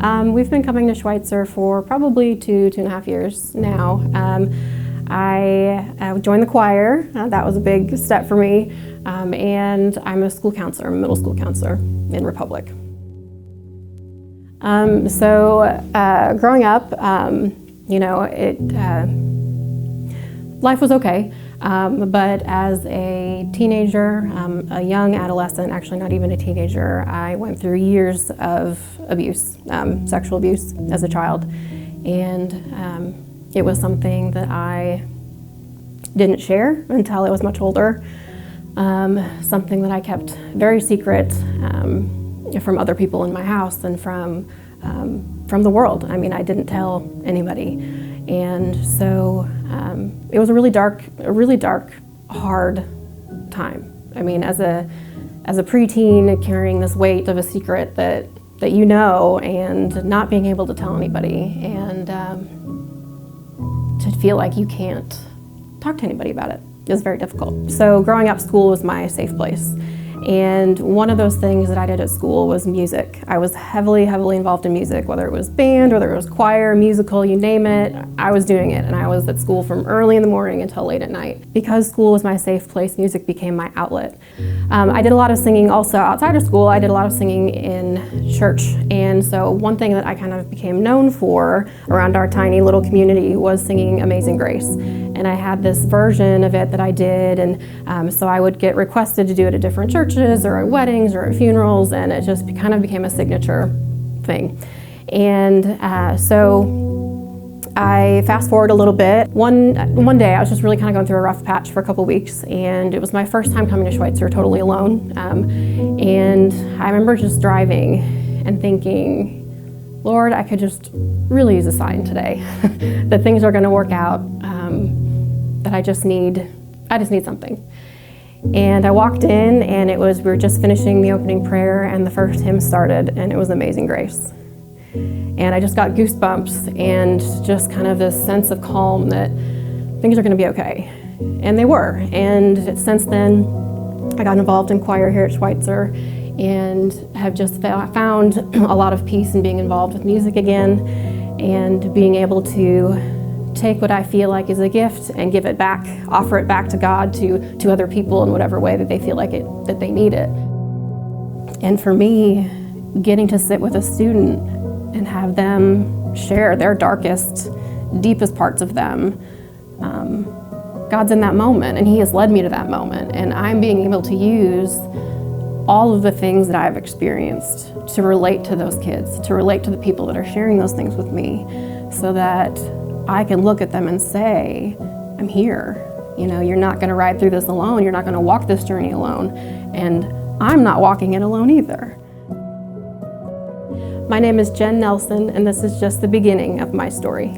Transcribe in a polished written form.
We've been coming to Schweitzer for probably 2.5 years now. I joined the choir. That was a big step for me. And I'm a school counselor, middle school counselor in Republic. Growing up, life was okay. But as a teenager, a young adolescent, actually not even a teenager, I went through years of abuse, sexual abuse as a child. And it was something that I didn't share until I was much older. Something that I kept very secret from other people in my house and from the world. I mean, I didn't tell anybody. And so it was a really dark, hard time. I mean, as a preteen, carrying this weight of a secret that you know, and not being able to tell anybody, and to feel like you can't talk to anybody about it was very difficult. So growing up, school was my safe place. And one of those things that I did at school was music. I was heavily involved in music, whether it was band, whether it was choir, musical, you name it, I was doing it. And I was at school from early in the morning until late at night. Because school was my safe place, music became my outlet. I did a lot of singing also outside of school. I did a lot of singing in church. And so one thing that I kind of became known for around our tiny little community was singing Amazing Grace. And I had this version of it that I did, and so I would get requested to do it at different churches or at weddings or at funerals, and it just kind of became a signature thing. And so I fast forward a little bit. One day I was just really kind of going through a rough patch for a couple weeks, and it was my first time coming to Schweitzer totally alone. And I remember just driving and thinking, Lord, I could just really use a sign today that things are going to work out, that I just need something. And I walked in, and we were just finishing the opening prayer, and the first hymn started, and it was Amazing Grace. And I just got goosebumps and just kind of this sense of calm that things are going to be okay. And they were. And since then, I got involved in choir here at Schweitzer and have just found a lot of peace in being involved with music again, and being able to take what I feel like is a gift and give it back, offer it back to God, to other people in whatever way that they feel like that they need it. And for me, getting to sit with a student and have them share their darkest, deepest parts of them, God's in that moment, and He has led me to that moment, and I'm being able to use all of the things that I've experienced to relate to those kids, to relate to the people that are sharing those things with me, so that I can look at them and say, I'm here. You know, you're not going to ride through this alone. You're not going to walk this journey alone. And I'm not walking it alone either. My name is Jen Nelson, and this is just the beginning of my story.